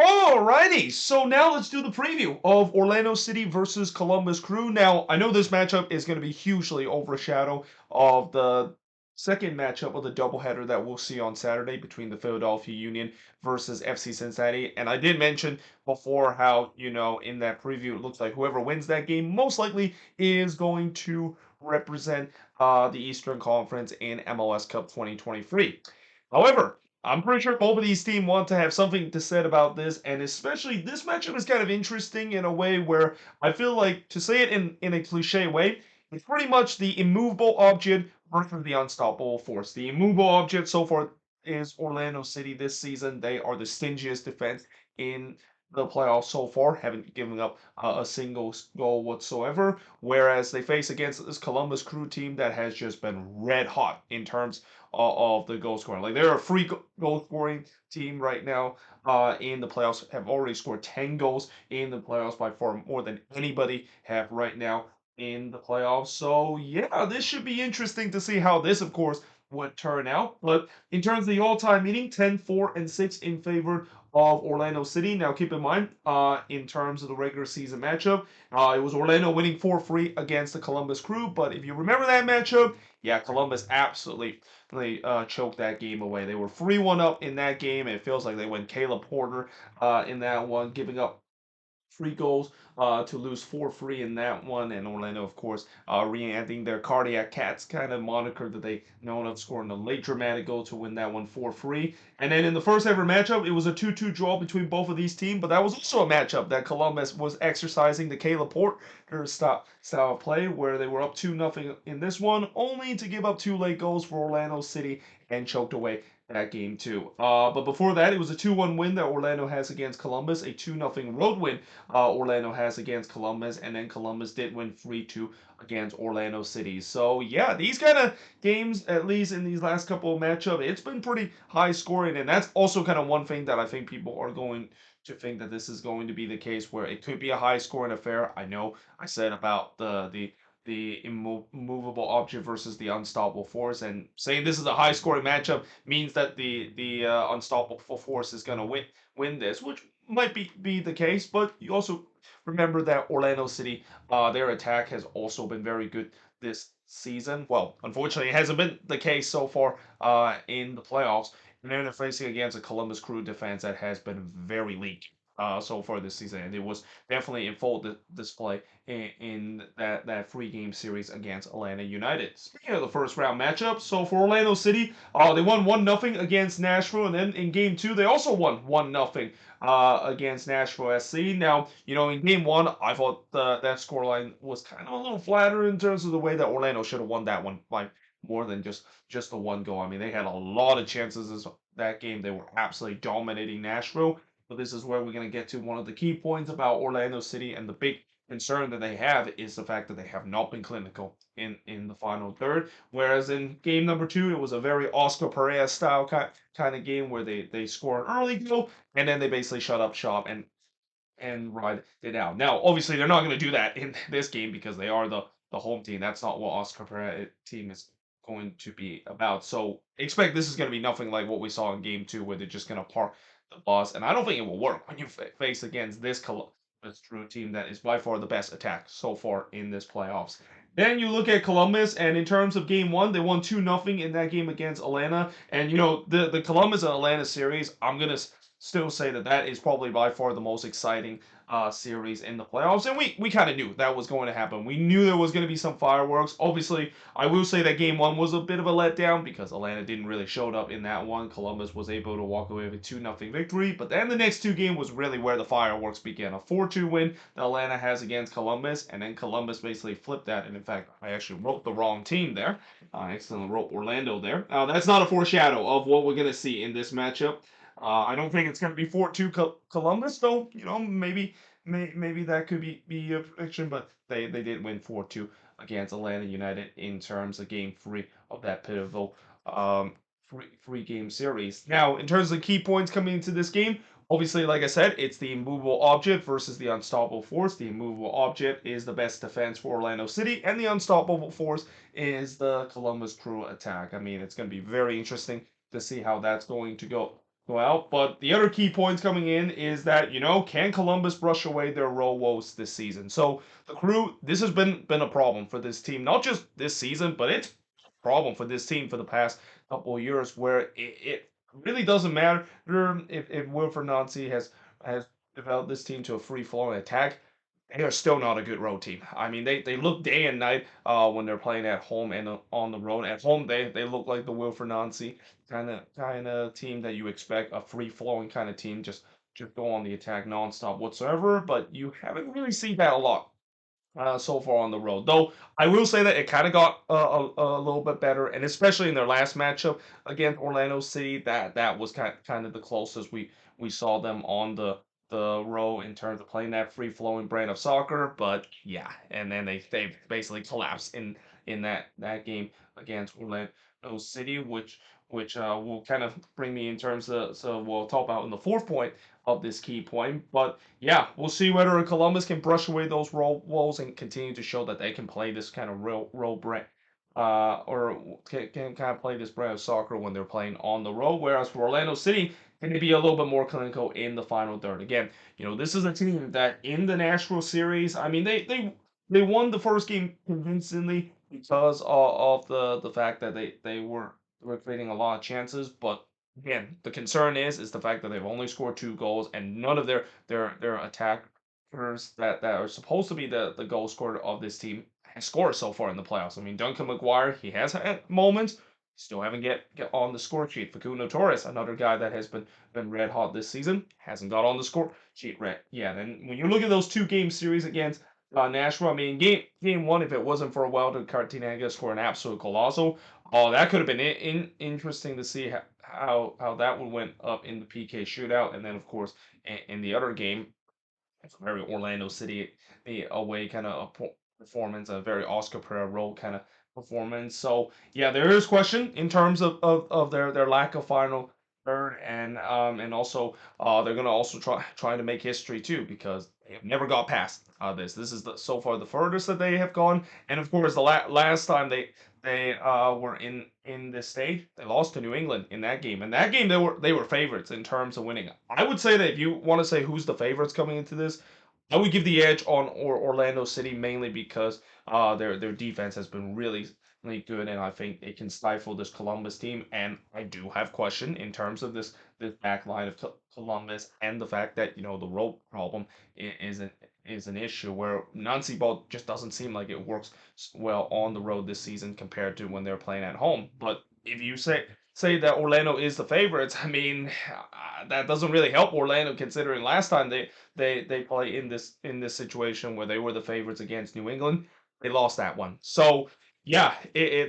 Alrighty, so now let's do the preview of Orlando City versus Columbus Crew. Now, I know this matchup is going to be hugely overshadowed of the second matchup of the doubleheader that we'll see on Saturday between the Philadelphia Union versus FC Cincinnati. And I did mention before how, in that preview, it looks like whoever wins that game most likely is going to represent the Eastern Conference in MLS Cup 2023. However, I'm pretty sure both of these teams want to have something to say about this, and especially this matchup is kind of interesting in a way where I feel like, to say it in a cliche way, it's pretty much the immovable object versus the unstoppable force. The immovable object so far is Orlando City this season. They are the stingiest defense in the playoffs so far, haven't given up a single goal whatsoever. Whereas they face against this Columbus Crew team that has just been red hot in terms of the goal scoring. Like they're a free goal scoring team right now in the playoffs. Have already scored 10 goals in the playoffs, by far more than anybody have right now in the playoffs. So yeah, this should be interesting to see how this, of course, would turn out. But in terms of the all-time meeting, 10-4-6 in favor of Orlando City. Now keep in mind, in terms of the regular season matchup, it was Orlando winning 4-3 against the Columbus Crew. But if you remember that matchup, yeah, Columbus absolutely they choked that game away. They were 3-1 up in that game. It feels like they went Caleb Porter in that one, giving up 3 goals to lose 4-3 in that one. And Orlando, of course, re-adding their Cardiac Cats kind of moniker that they known of, scoring a late dramatic goal to win that one 4-3. And then in the first ever matchup, it was a 2-2 draw between both of these teams, but that was also a matchup that Columbus was exercising the Caleb Porter style of play, where they were up 2-0 in this one, only to give up 2 late goals for Orlando City and choked away that game too. But before that, it was a 2-1 win that Orlando has against Columbus, a 2-0 road win Orlando has against Columbus, and then Columbus did win 3-2 against Orlando City. So yeah, these kind of games, at least in these last couple of matchups, it's been pretty high scoring, and that's also kind of one thing that I think people are going to think that this is going to be the case, where it could be a high scoring affair. I know I said about the immovable object versus the unstoppable force, and saying this is a high scoring matchup means that the unstoppable force is going to win this, which might be the case. But you also remember that Orlando City, their attack has also been very good this season. Well, unfortunately, it hasn't been the case so far in the playoffs. And they're facing against a Columbus Crew defense that has been very leaky so far this season, and it was definitely in full display in that 3-game series against Atlanta United. Speaking of the first round matchup, so for Orlando City, they won 1-0 against Nashville, and then in game 2 they also won 1-0 against Nashville SC. Now, in game 1, I thought that scoreline was kind of a little flatter in terms of the way that Orlando should have won that one by more than just the one goal. I mean, they had a lot of chances that game. They were absolutely dominating Nashville. But this is where we're going to get to one of the key points about Orlando City, and the big concern that they have is the fact that they have not been clinical in the final third. Whereas in game number 2, it was a very Oscar Pereira style kind of game where they score an early goal and then they basically shut up shop and ride it out. Now, obviously, they're not going to do that in this game because they are the home team. That's not what Oscar Pereira team is going to be about. So expect this is going to be nothing like what we saw in game 2, where they're just going to park the bus. And I don't think it will work when you face against this True team that is by far the best attack so far in this playoffs. Then you look at Columbus, and in terms of game 1, they won 2-0 in that game against Atlanta. And the Columbus and Atlanta series, I'm gonna still say that is probably by far the most exciting series in the playoffs, and we kind of knew that was going to happen. We knew there was going to be some fireworks. Obviously, I will say that game 1 was a bit of a letdown because Atlanta didn't really show up in that one. Columbus was able to walk away with a 2-0 victory, but then the next 2 games was really where the fireworks began. A 4-2 win that Atlanta has against Columbus, and then Columbus basically flipped that. And in fact, I actually wrote the wrong team there. I accidentally wrote Orlando there. That's not a foreshadow of what we're going to see in this matchup. I don't think it's going to be 4-2 Columbus, though. Maybe that could be a prediction, but they did win 4-2 against Atlanta United in terms of game 3 of that pivotal three-game series. Now, in terms of key points coming into this game, obviously, like I said, it's the immovable object versus the unstoppable force. The immovable object is the best defense for Orlando City, and the unstoppable force is the Columbus Crew attack. I mean, it's going to be very interesting to see how that's going to go Well, but the other key points coming in is that, can Columbus brush away their road woes this season? So the Crew, this has been a problem for this team, not just this season, but it's a problem for this team for the past couple of years, where it really doesn't matter if Wilfred Nancy has developed this team to a free flowing attack. They are still not a good road team. I mean, they look day and night when they're playing at home and on the road. At home, they look like the Wilfred Nancy kind of team that you expect, a free flowing kind of team, just go on the attack nonstop whatsoever. But you haven't really seen that a lot so far on the road. Though I will say that it kind of got a little bit better, and especially in their last matchup against Orlando City, that was kind of the closest we saw them on the road in terms of playing that free flowing brand of soccer. But yeah, and then they basically collapsed in that game against Orlando City, which will kind of bring me in terms of, so we'll talk about in the fourth point of this key point. But yeah, we'll see whether Columbus can brush away those role walls and continue to show that they can play this kind of real brand, or can kind of play this brand of soccer when they're playing on the road. Whereas for Orlando City, can they be a little bit more clinical in the final third? Again, this is a team that in the Nashville series, I mean, they won the first game convincingly because of the fact that they were creating a lot of chances, but again, the concern is the fact that they've only scored 2 goals, and none of their attackers that are supposed to be the goal scorer of this team has scored so far in the playoffs. I mean, Duncan McGuire, he has had moments, still haven't get on the score sheet. Facundo Torres, another guy that has been red hot this season, hasn't got on the score sheet red. Yeah, then when you look at those 2 game series against Nashville, I mean, game one, if it wasn't for Wilder Cartinaga score an absolute colossal, oh, that could have been interesting to see how that one went up in the PK shootout, and then of course in the other game, it's very Orlando City the away kind of performance, a very Oscar Pereira role kind of performance. So yeah, there is question in terms of their lack of final third, and also they're gonna also try to make history too, because they have never got past this. This is so far the furthest that they have gone, and of course the last time they were in this stage, they lost to New England in that game. In that game, they were favorites in terms of winning. I would say that if you want to say who's the favorites coming into this, I would give the edge on Orlando City, mainly because their defense has been really good, and I think it can stifle this Columbus team. And I do have question in terms of this back line of Columbus, and the fact that the rope problem is an issue where Nancy Ball just doesn't seem like it works well on the road this season compared to when they're playing at home. But if you say that Orlando is the favorites, I mean, that doesn't really help Orlando, considering last time they play in this situation where they were the favorites against New England. They lost that one. So yeah,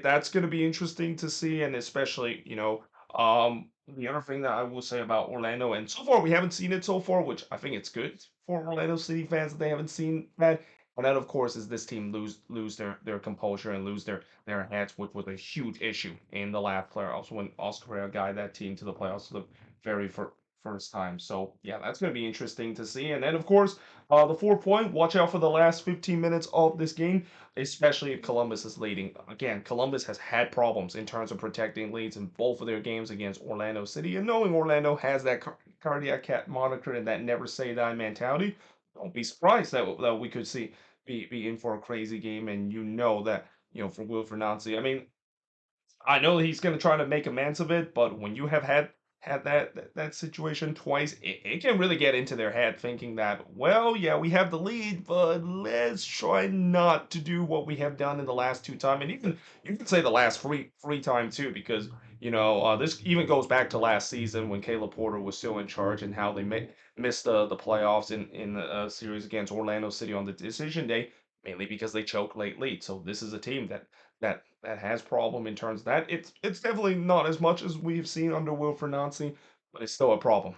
that's going to be interesting to see, and especially the other thing that I will say about Orlando, and so far we haven't seen it so far, which I think it's good for Orlando City fans that they haven't seen that. And that, of course, is this team lose their composure and lose their heads, which was a huge issue in the last playoffs when Oscar Pereira guided that team to the playoffs for the very first time. So yeah, that's going to be interesting to see. And then, of course, the 4 point. Watch out for the last 15 minutes of this game, especially if Columbus is leading. Again, Columbus has had problems in terms of protecting leads in both of their games against Orlando City, and knowing Orlando has that cardiac cat moniker and that never say die mentality, don't be surprised that we could see be in for a crazy game. And that for Wilfred Nancy, I mean, I know he's going to try to make amends of it, but when you have had that situation twice, it can really get into their head, thinking that, well, yeah, we have the lead, but let's try not to do what we have done in the last 2 times, and even you could say the last three time too, because this even goes back to last season when Caleb Porter was still in charge, and how they missed the playoffs in the series against Orlando City on the decision day, mainly because they choked late lead. So this is a team that has problem in terms of that. It's definitely not as much as we've seen under Wilfred Nancy, but it's still a problem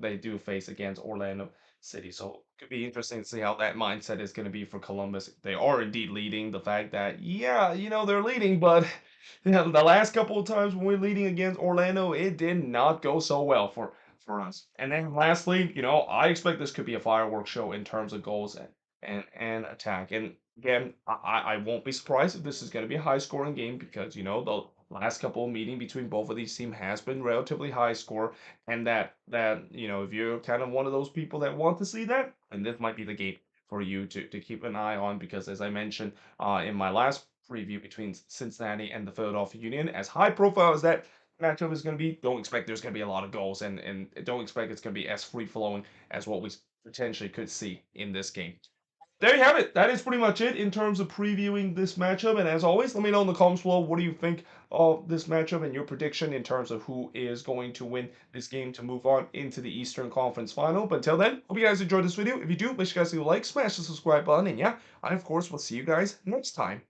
they do face against Orlando City. So it could be interesting to see how that mindset is going to be for Columbus. They are indeed leading. The fact that, yeah, they're leading, but the last couple of times when we're leading against Orlando, it did not go so well for us. And then lastly, I expect this could be a fireworks show in terms of goals and attack. And again, I won't be surprised if this is going to be a high scoring game, because the last couple of meeting between both of these teams has been relatively high score, and that if you're kind of one of those people that want to see that, and this might be the game for you to keep an eye on because as I mentioned in my last preview between Cincinnati and the Philadelphia Union, as high profile as that matchup is going to be, don't expect there's going to be a lot of goals, and don't expect it's going to be as free flowing as what we potentially could see in this game. There you have it. That is pretty much it in terms of previewing this matchup. And as always, let me know in the comments below what do you think of this matchup and your prediction in terms of who is going to win this game to move on into the Eastern Conference Final. But until then, hope you guys enjoyed this video. If you do, make sure you guys leave a like, smash the subscribe button, and yeah, I of course will see you guys next time.